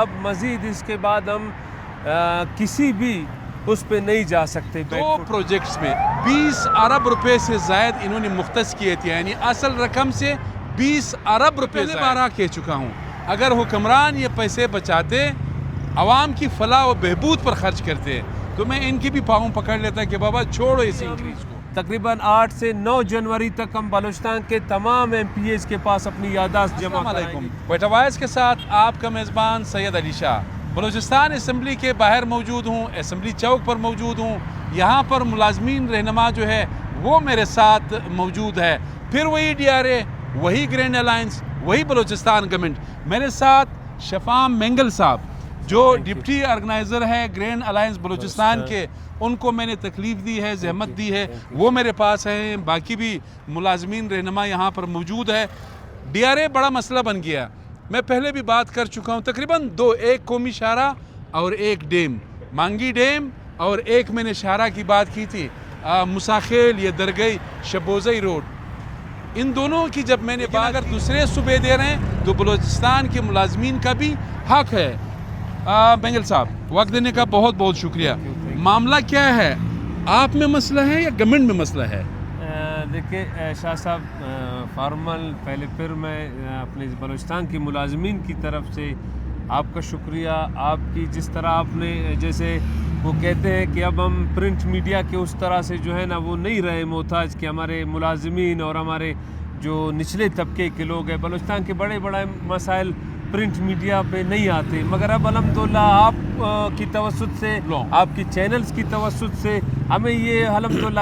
اب مزید اس کے بعد ہم کسی بھی اس پہ نہیں جا سکتے. دو پروجیکٹس میں 20 ارب روپے سے زائد انہوں نے مختص کیے تھے, یعنی اصل رقم سے 20 ارب روپے. پہلے بار کہہ چکا ہوں, اگر حکمران یہ پیسے بچاتے, عوام کی فلاح و بہبود پر خرچ کرتے, تو میں ان کی بھی پاؤں پکڑ لیتا کہ بابا چھوڑو اس انکریز کو. تقریباً 8 سے 9 جنوری تک ہم بلوچستان کے تمام ایم پی ایز کے پاس اپنی یادداشت جمع کرائیں گے. کوئٹہ وائس کے ساتھ آپ کا میزبان سید علی شاہ. بلوچستان اسمبلی کے باہر موجود ہوں, اسمبلی چوک پر موجود ہوں. یہاں پر ملازمین رہنما جو ہے وہ میرے ساتھ موجود ہے. پھر وہی ڈی آر اے, وہی گرینڈ الائنس, وہی بلوچستان گورنمنٹ. میرے ساتھ شفام مینگل صاحب جو ڈپٹی آرگنائزر ہے گرینڈ الائنس بلوچستان کے, ان کو میں نے تکلیف دی ہے, زحمت دی ہے, وہ میرے پاس ہیں. باقی بھی ملازمین رہنما یہاں پر موجود ہے. ڈی آر اے بڑا مسئلہ بن گیا. میں پہلے بھی بات کر چکا ہوں, تقریباً 2, ایک قومی شاہراہ اور ایک ڈیم, مانگی ڈیم, اور ایک میں نے شاہراہ کی بات کی تھی مساخیل یا درگئی شبوزئی روڈ. ان دونوں کی جب میں نے بات, اگر دوسرے صوبے دے رہے ہیں تو بلوچستان کے ملازمین کا بھی حق ہے. مینگل صاحب وقت دینے کا بہت بہت شکریہ. معاملہ کیا ہے, آپ میں مسئلہ ہے یا گورنمنٹ میں مسئلہ ہے؟ دیکھیں شاہ صاحب, فارمل پہلے پھر میں اپنے بلوچستان کی ملازمین کی طرف سے آپ کا شکریہ. آپ کی جس طرح آپ نے, جیسے وہ کہتے ہیں کہ اب ہم پرنٹ میڈیا کے اس طرح سے جو ہے نا وہ نہیں رہے محتاج, کہ ہمارے ملازمین اور ہمارے جو نچلے طبقے کے لوگ ہیں بلوچستان کے بڑے بڑے مسائل پرنٹ میڈیا پہ نہیں آتے, مگر اب الحمدللہ آپ کی توسط سے, آپ کی چینلز کی توسط سے ہمیں یہ الحمدللہ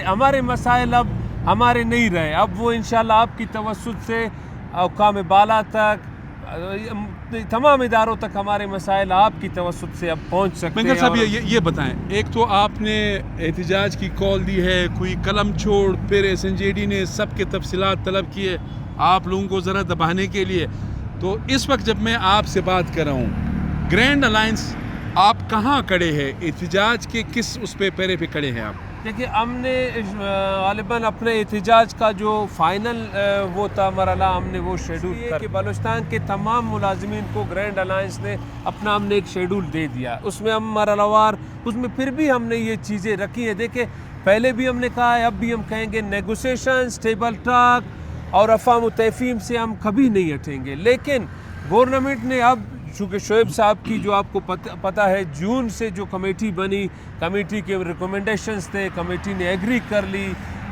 ہمارے مسائل اب ہمارے نہیں رہے. اب وہ انشاءاللہ آپ کی توسط سے حکام بالا تک, تمام اداروں تک ہمارے مسائل آپ کی توسط سے اب پہنچ سکتے ہیں. مینگل صاحب یہ بتائیں, ایک تو آپ نے احتجاج کی کال دی ہے, کوئی قلم چھوڑ, پھر ایس این جے ڈی نے سب کے تفصیلات طلب کیے آپ لوگوں کو ذرا دبانے کے لیے. تو اس وقت جب میں آپ سے بات کر رہا ہوں, گرینڈ الائنس آپ کہاں کھڑے ہیں, احتجاج کے کس اس پہ پیرے پہ کھڑے ہیں آپ؟ دیکھیں, ہم نے غالباً اپنے احتجاج کا جو فائنل وہ تھا مرحلہ, ہم نے وہ شیڈول کر کہ بلوچستان کے تمام ملازمین کو گرینڈ الائنس نے اپنا ہم نے ایک شیڈول دے دیا. اس میں ہم مرحلہ وار, اس میں پھر بھی ہم نے یہ چیزیں رکھی ہیں. دیکھیں پہلے بھی ہم نے کہا ہے, اب بھی ہم کہیں گے, نیگوسیشن, ٹیبل ٹاک اور افہام و تفہیم سے ہم کبھی نہیں ہٹیں گے. لیکن گورنمنٹ نے اب, چونکہ شعیب صاحب کی جو آپ کو پتہ ہے جون سے جو کمیٹی بنی, کمیٹی کے ریکمنڈیشنز تھے, کمیٹی نے ایگری کر لی.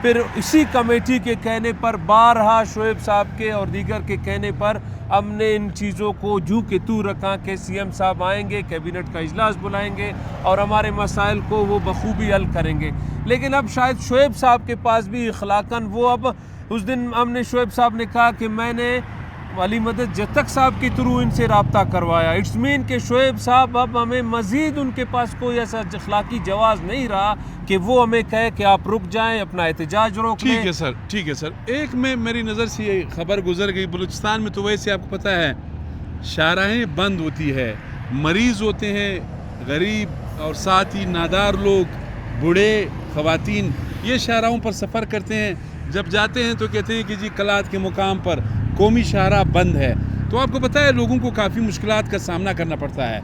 پھر اسی کمیٹی کے کہنے پر بارہا شعیب صاحب کے اور دیگر کے کہنے پر ہم نے ان چیزوں کو جو کہ تو رکھا کہ سی ایم صاحب آئیں گے, کیبنٹ کا اجلاس بلائیں گے اور ہمارے مسائل کو وہ بخوبی حل کریں گے. لیکن اب شاید شعیب صاحب کے پاس بھی اخلاقاً وہ, اب اس دن ہم نے شعیب صاحب نے کہا کہ میں نے علی مدد جتک صاحب کے تھرو ان سے رابطہ کروایا. اٹس مین کہ شعیب صاحب اب ہمیں مزید ان کے پاس کوئی ایسا اخلاقی جواز نہیں رہا کہ وہ ہمیں کہے کہ آپ رک جائیں, اپنا احتجاج روک لیں. ٹھیک ہے سر, ٹھیک ہے سر. ایک میں میری نظر سے یہ خبر گزر گئی, بلوچستان میں تو ویسے آپ کو پتہ ہے شاہراہیں بند ہوتی ہے, مریض ہوتے ہیں, غریب اور ساتھ ہی نادار لوگ, بوڑھے, خواتین, یہ شاہراہوں پر سفر کرتے ہیں. جب جاتے ہیں تو کہتے ہیں کہ جی کلات کے مقام پر قومی شاہراہ بند ہے. تو آپ کو پتہ ہے لوگوں کو کافی مشکلات کا سامنا کرنا پڑتا ہے.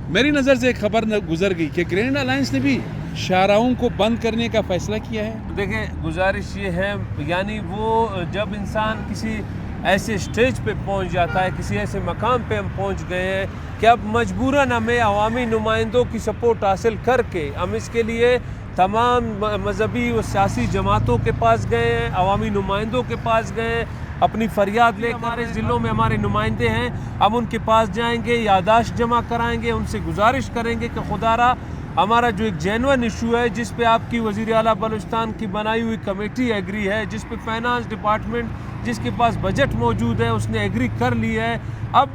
میری نظر سے ایک خبر گزر گئی کہ گرینڈ الائنس نے بھی شاہراہوں کو بند کرنے کا فیصلہ کیا ہے. دیکھیں گزارش یہ ہے, یعنی وہ جب انسان کسی ایسے سٹیج پہ پہنچ جاتا ہے, کسی ایسے مقام پہ ہم پہنچ گئے ہیں کہ اب مجبوراً ہمیں عوامی نمائندوں کی سپورٹ حاصل کر کے ہم اس کے لیے تمام مذہبی و سیاسی جماعتوں کے پاس گئے ہیں, عوامی نمائندوں کے پاس گئے ہیں, اپنی فریاد لے کر. ہمارے ضلعوں میں ہمارے نمائندے ہیں, ہم ان کے پاس جائیں گے, یادداشت جمع کرائیں گے, ان سے گزارش کریں گے کہ خدا را ہمارا جو ایک جینوئن ایشو ہے جس پہ آپ کی وزیر اعلیٰ بلوچستان کی بنائی ہوئی کمیٹی ایگری ہے, جس پہ فائنانس ڈپارٹمنٹ جس کے پاس بجٹ موجود ہے اس نے ایگری کر لی ہے. اب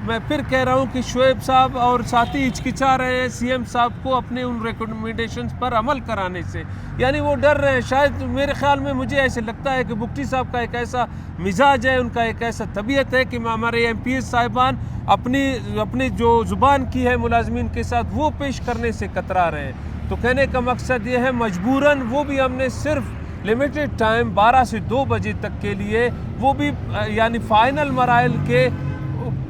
میں پھر کہہ رہا ہوں کہ شعیب صاحب اور ساتھی ہچکچا رہے ہیں سی ایم صاحب کو اپنے ان ریکمنڈیشنز پر عمل کرانے سے, یعنی وہ ڈر رہے ہیں. شاید میرے خیال میں مجھے ایسے لگتا ہے کہ بگٹی صاحب کا ایک ایسا مزاج ہے, ان کا ایک ایسا طبیعت ہے کہ ہمارے ایم پی ایس صاحبان اپنی جو زبان کی ہے ملازمین کے ساتھ وہ پیش کرنے سے کترا رہے ہیں. تو کہنے کا مقصد یہ ہے مجبوراً وہ بھی ہم نے صرف لمیٹڈ ٹائم 12 سے 2 بجے تک کے لیے وہ بھی یعنی فائنل مراحل کے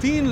3